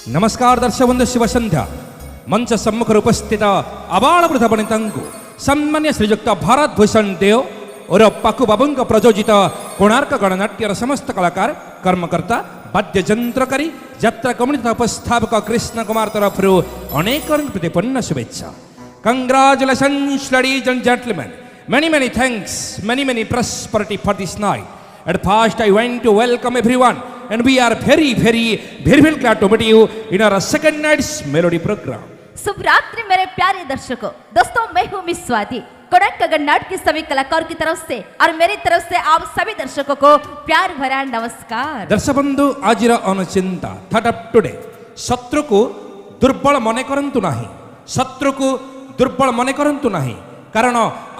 नमस्कार दर्शक बंधु शुभ संध्या मंच सम्मुख उपस्थित आबाल वृद्ध वनिता सम्मान्य श्रीजुक्त भारत भूषण देव और पाकु बाबू प्रयोजित कोणार्क गणनाट्यर समस्त कलाकार कर्मकर्ता वाद्ययंत्रकारी यात्रा कमिटी तथा उपस्थापक कृष्ण कुमार तरफ अनेक प्रतिपन्न शुभेच्छा। Congratulations ladies and gentlemen, many thanks, many prosperity for this night. At first I want to welcome everyone and we are very glad to meet you in our second night's melody program. शुभ रात्रि मेरे प्यारे दर्शकों। दोस्तों मैं हूँ miss Swati, Konark गणनाट्य के सभी कलाकारों की तरफ से और मेरी तरफ से आप सभी दर्शकों को प्यार भरा नमस्कार। दर्शक बंधु आज अनुचिंता थॉट ऑफ टुडे शत्रु को दुर्बल मन करंतु नहीं, शत्रु को दुर्बल मन करंतु नहीं, कारण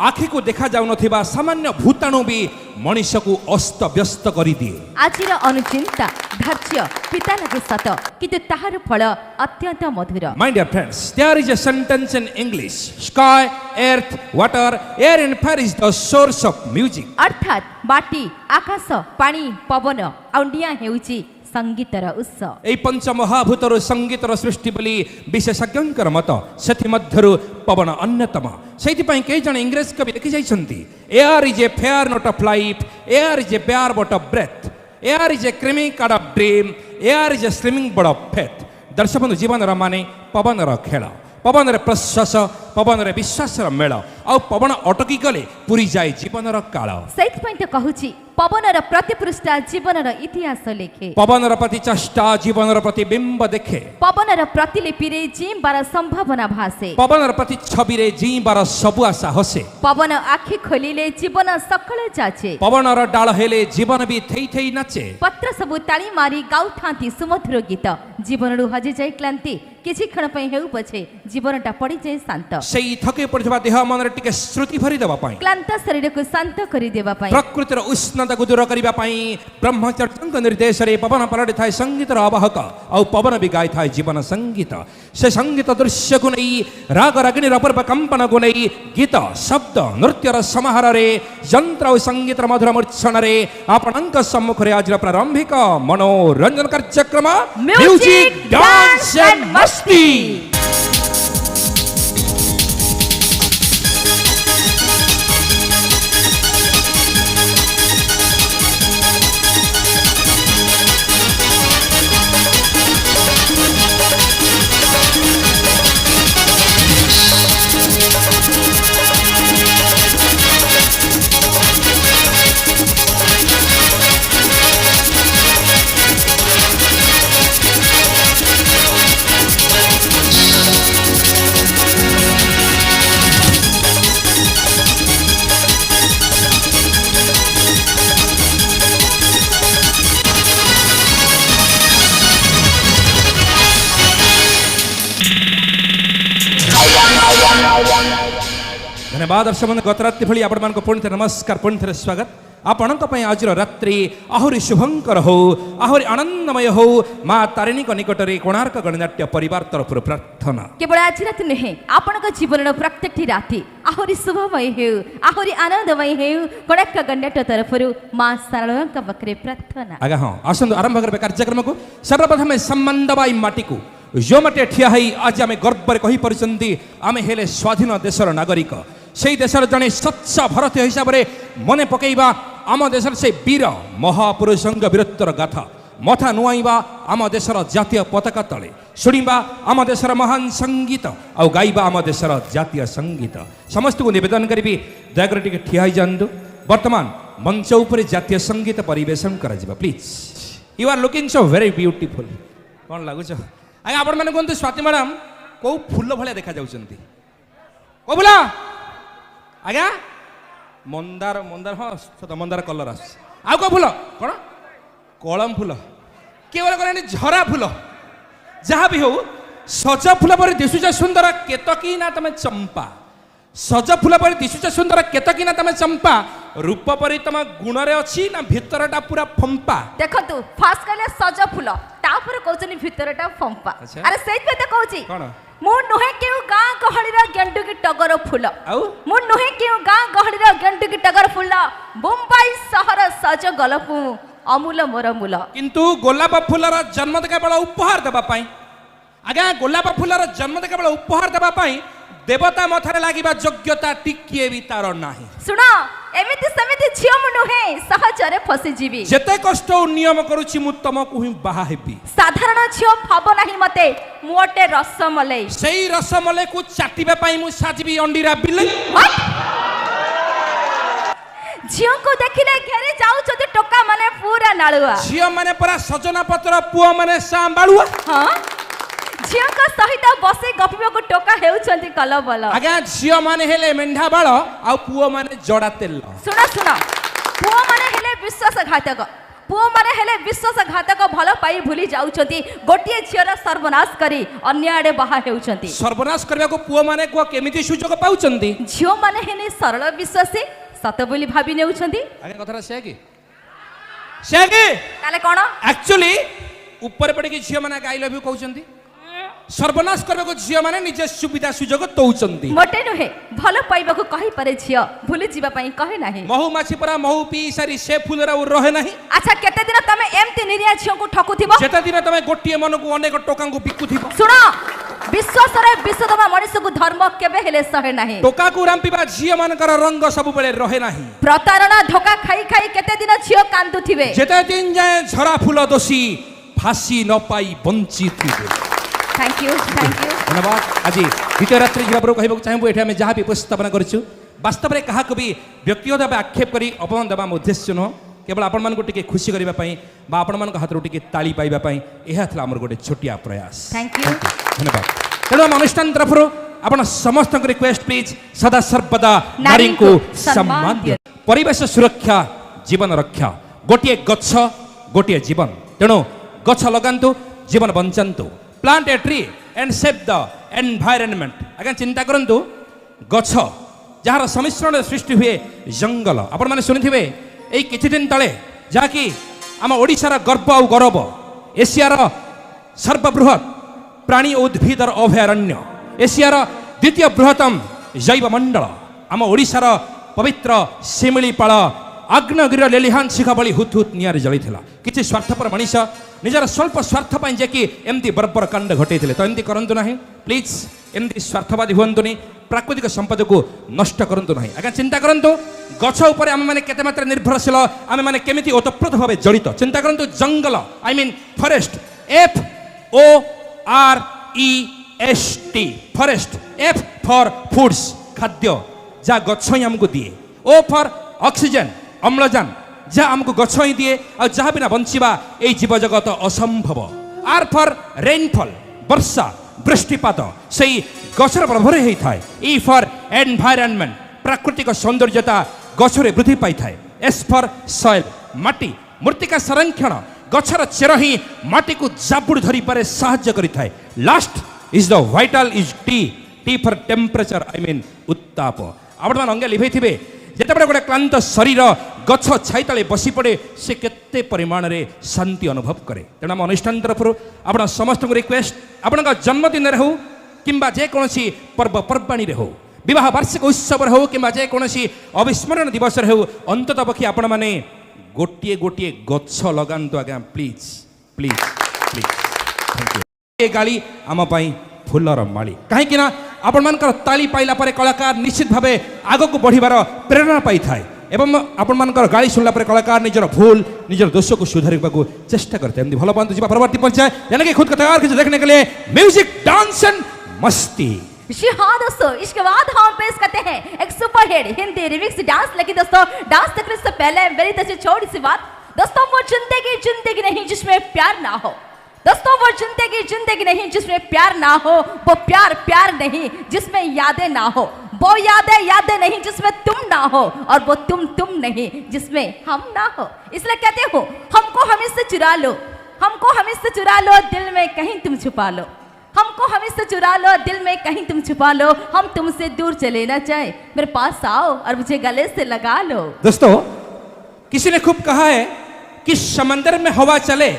आखि को देखा जाउ नथिबा सामान्य भूताणु भी मनुष्य को अस्त व्यस्त करि दिए। आजिर अनुचिंता धैर्य पिता लगे सत किंतु ताहार फल अत्यंत मधुर। My dear friends, there is a sentence in English, sky, earth, water, air and fire is the source of music. अर्थात माटी, आकाश, पानी, पवन और निया हेउची संगीतर उत्स। एई पंच महाभूतर संगीतर सृष्टि बोली विशेषज्ञंकर मत, सेथि मध्यरु पवन अन्यतम। सेथि पई कई जण इंग्लिश कवि लिखि जाइछन्ति, air is a fair not of life, air is a bare but of breath, air is a creamy card of dream, air is a slimming bird of faith. दर्शक बंधु जीवन र माने पवन र खेल, पवन रे प्रश्वास, पवन रे विश्वास र मेल, आ पवन अटकी गले पूरी जाए जीवन र काल। सेथि पई त कहूची पवन र प्रतिपृष्ठा जीवन र इतिहास लेखे, पवन र प्रति चेष्टा जीवन र प्रतिबिंब देखे, पवन र प्रतिलिपि रे जीवार संभावना भासे, पवन र प्रति छवि रे जीवार सबु आशा हसे, पवन आखि खोलिले जीवन सकल जाचे, पवन र डाल हेले जीवन भी थई नाचे, पत्र सबु ताली मारी गाउथांती सुमधुर गीत, जीवन रु हजि जाय क्लांति किछि क्षण पई हेउ पछे जीवनटा पड़ी जाय शांत, सेई थके पड़िबा देह मन रे टिके श्रुति भरि देबा पई, क्लांत शरीर को शांत करि देबा पई, प्रकृति र उष्णता को दूर करिबा पई ब्रह्मचर्यक निर्देश रे पवन पलटि थाय संगीत र आवाहक आ पवन भी गाय थाय जीवन संगीत। से संगीत दृश्य को नहीं राग रागिनी अपूर्व कंपन को नहीं गीत शब्द नृत्य र समाहार रे यंत्र और संगीत र मधुर मूर्छन रे आपणक सम्मुख रे आज प्रारंभिक मनोरंजन कार्यक्रम म्यूजिक डांस एंड मस्ती। धन्यवाद दर्शक बंधु गत रात्रि भली आपण मानको पुणी नमस्कार, पुणी थे स्वागत। आपणक पई आज रात्रि आहुरी शुभंकर हो, आहुरी आनंदमय हो, मां तारिणी निकट रे कोणार्क गणनाट्य परिवार तरफ प्रार्थना। केवल आज रात नुहे आपणक जीवन प्रत्येक राति आहुरी शुभमय हेउ, आहुरी आनंदमय हेउ, कोणार्क गणनाट्य तरफ मां सारळांक बकरे प्रार्थना। आगा हां आसंदु आरंभ करबे कार्यक्रम को। सर्वप्रथम सम्मान दबाई माटी को जो माटे ठिया है आज आम गर्व कही पारिछन्ती आमे हेले स्वाधीन देशर नागरिक, से देशर जड़े स्वच्छ भारतीय हिसाब से मन पकईवा आम देशर से वीर महापुरुषों वीरत्वर गाथा मथा नुआईवा आम देशर जातीय पताका तले शुणिबा आम देशर महान संगीत और गाइबा आम देशर जातीय संगीत। समस्त को निवेदन करी दयाकर टिके ठिया ही जातु। वर्तमान मंच उपर जातीय संगीत परिवेशन करा please. You are looking so very beautiful. कौन लगुच आज्ञा आपण मैंने कहते स्वाति मैडम कौ फूल भाया देखा जाउछन्ती? ओ फूल आज्ञा मंदार मंदार हाँ सत मंदार कलर आस आउ को फूल कौन कलम फूल केवल कहले झरा फूल जहाँ भी हो सज फूल पर दिशुच सुंदर केतकी ना तमे चंपा, सज फूल पर दिशुच सुंदर केतकी ना तमे चंपा, रूप पर तम गुण रे अछि ना भितरटा पूरा फंपा। देखंतु फास्ट कहले सज फूल तापर कहउछनी भितरटा फंपा। अरे सेइ पे त कहउची कोन मु नुहे केउ गां गहळीर गेंडु की टगर फूल, आउ मु नुहे केउ गां गहळीर गेंडु की टगर फूल, मुंबई शहर सज गलपु अमूल मोर मूल। किंतु गोलाप फूलर जन्म केवल उपहार देबा पई आज्ञा गोलाप फूलर जन्म केवल उपहार देवा देवता मथारे लागिबा योग्यता टिकिए भी तार नाही। सुन एमिति समिति झियो मु नुहे सहजरे फसी जीवी जेते कष्ट नियम करूची मु तमकु ही बाहा हेबी। साधारण झियो भाव नाही मते मोटे रसमलाई सेई रसमलाई को चाटिबा पई मु साजबी अंडीरा बिले। झियो को देखिले घेरे जाऊ छथि टोका माने पूरा नाळुआ झियो माने परा सजना पत्र पुओ माने सांबाळुआ। हां झियो का सहित बसे गपिबो को टोका हेउछंती कलबल। आज्ञा झियो माने हेले मेंढा बाळ आ पुओ माने जडा तेल। सुना सुना पुओ माने हेले विश्वासघातक पुओ माने हेले विश्वासघातक भल पाई भूली जाउछंती गोटिए झियर सर्वनाश करी अन्य आडे बाहा हेउछंती। सर्वनाश करबा को पुओ माने को केमिति सुजोग पाउछंती। झियो माने हेने सरल विश्वासी सत बोली भाबी नेउछंती। आज्ञा कथरा से कि ताले कोन एक्चुअली ऊपर पड़े कि झियो माने आई लव यू कहउछंती। सर्वनाश करबा को झियो माने निजे सुविधा सुजोग तौचंती। मोटे नुहे भल पाइबा को कहि पारे झियो भूली जीवा पई कहे नाही। महू माछी परा महू पी सारी से फुलरा रहे नाही। अच्छा केते दिन तमे एमती निरिया झियो को ठकुथिबो जेते दिन तमे गोटिए मन को अनेक टोका को बिकुथिबो। सुनो विश्वास रे विश्वदमा मनुष्य को धर्म केबे हेले सहे नाही। टोका को रामपीबा झियो मानकर रंग सब बेले रहे नाही। प्रतारणा धोखा खाई खाई केते दिन झियो कांदुथिबे। जेते दिन जाय झरा फूल दोषी फांसी न पाई वंचित। थैंक यू धन्यवाद। आज द्वितीय रात्रि जीवा कहूँ चाहूँ ये जहाँ भी उपस्थापना करूँ वास्तव में क्या भी व्यक्तिगत भाव आक्षेप कर अपमान देवा उद्देश्य नुह केवल आपण मानक टिके खुशी करने आपण मान हाथ टिके ताली पाइबापी यह आम गोटे छोटिया प्रयास। थैंक यू धन्यवाद। तेणु आम अनुष्ठान तरफ आपण समस्त रिक्वेस्ट प्लीज सदा सर्वदा नारी को सम्मान दियो। परिवेश सुरक्षा जीवन रक्षा गोटे गछ गोटे जीवन तेणु गछ लगातु जीवन बंचातु। Plant a tree and save the environment. आज्ञा चिंता करंतु गछ जार सम्मिश्रण सृष्टि हुए जंगल आपण माने सुनिथिबे एई किछि दिन तळे जाकी आम ओडिशार गर्व और गौरव एशियार सर्वबृहत प्राणी उद्भिदर अभयारण्य एशियार द्वितीय बृहत्तम जैव मंडल आम ओडिशार पवित्र शिमिलीपाल आग्नेयगिरी लेलिहान शिखा भली हुत हुत निआरे जलिथिला। किछि स्वार्थपर मनीष निजर स्वल्प स्वार्थ पाई जे कि एमती बर्बर कांड घटे तो एमती करंतु नाही। प्लीज एमती स्वार्थवादी हुंतुनी प्राकृतिक संपद को नष्ट करंतु नाही। आज्ञा चिंता करंतु गछ ऊपर आम मैंने केते मात्रा निर्भरशील आम मैंने केमिति ओतप्रोत भाव जड़ित। चिंता करंतु जंगल I mean forest FOREST forest F for foods खाद्य जहाँ गछ ही आमको दिए O फॉर ऑक्सीजन अम्लजान जहाँ आमको गछ ही दिए और जहाँ बिना बंचिबा ए जीव जगत असंभव। R फॉर रेनफॉल वर्षा वृष्टिपात से गछर प्रभाव होता है। E फॉर एनवायरनमेंट प्राकृतिक सौंदर्यता गछरे वृद्धि पाई थाए। S फॉर सॉइल माटी मृत्तिका संरक्षण गछर चेर ही माटी को जाबुड़ धरी पारे साहाय्य करिथाए। Last is the vital is T for temperature I mean उत्ताप। आपण मान अंगे लिभै थिबे जेतेबेले गोटे क्लांत शरीर गछ छाई तले बसी पड़े से केते परिमाण रे शांति अनुभव करे। तेणु आम अनुष्ठान तरफ आपण समस्त रिक्वेस्ट आपण जन्मदिन हो किंबा जेकोसी पर्वपर्वाणी हो विवाह वार्षिक उत्सव हो कि जेकोसी अविस्मरण दिवस हो अंतत पक्षी आपण मैंने गोटे गोटे गछ लगातु आज्ञा please please please. Thank you. गाड़ी आम फूलर माली कहीं आपण मानकर ताली पाइला परे कलाकार निश्चित भावे आग को बढ़िबार प्रेरणा पाई थाए एवं आपण मानकर गाली सुनला परे कलाकार निजर भूल निजर दोष को सुधारिबा को चेष्टा करते हैं। भल पांतु जीवा परवर्ती पर्याय यानी कि खुद कलाकार के देखने के लिए म्यूजिक डांस एंड मस्ती। जी हाँ दोस्तों इसके बाद हम पेश करते हैं एक super hit Hindi remix dance. लेकिन दोस्तों डांस देखने से पहले मेरी तरफ से छोटी सी बात दोस्तों वो जिंदगी नहीं जिसमें प्यार ना हो। दोस्तों वो जिंदगी नहीं जिसमें प्यार ना हो। वो प्यार नहीं जिसमें यादें ना हो। वो यादें नहीं जिसमें तुम ना हो और वो तुम नहीं जिसमें हम ना हो। इसलिए कहते हो हमको हमें से चुरा लो दिल में कहीं तुम छुपा लो। हमको हमें से चुरा लो दिल में कहीं तुम छुपा लो। हम तुमसे दूर चले ना जाए मेरे पास आओ और मुझे गले से लगा लो। दोस्तों किसी ने खूब कहा है कि समंदर में हवा चले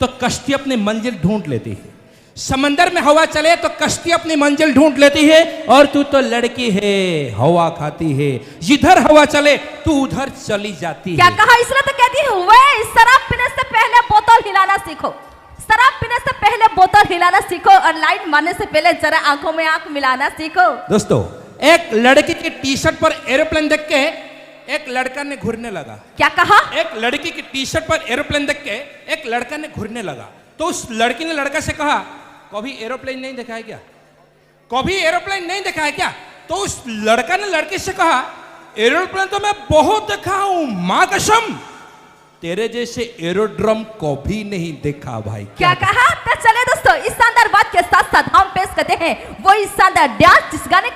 तो कश्ती अपनी मंजिल ढूंढ लेती है। समंदर में हवा चले तो कश्ती अपनी मंजिल ढूंढ लेती है और तू तो लड़की है हवा खाती है जिधर हवा चले तू उधर चली जाती क्या है। कहा इसलिए तो कहती हूँ वे शराब पीने से पहले बोतल हिलाना सीखो। शराब पीने से पहले बोतल हिलाना सीखो और लाइट मारने से पहले जरा आंखों में आंख मिलाना सीखो। दोस्तों, एक लड़की की टी शर्ट पर एरोप्लेन देख के एक लड़का ने घूरने लगा। क्या कहा? एक लड़की की टी शर्ट पर एरोप्लेन देख के एक लड़का ने घूरने लगा। तो उस लड़की ने लड़का से कहा, कभी एरोप्लेन नहीं देखा है क्या? कभी एरोप्लेन नहीं देखा है क्या? तो उस लड़का ने लड़के से कहा, एरोप्लेन तो मैं बहुत देखा हूं, मां कसम तेरे जैसे एरोड्रम कभी नहीं देखा भाई। क्या कहा? तो चले दोस्तों, इस शानदार बात के साथ साथ हम पेश करते हैं वो इस शानदार डांस जिस गाने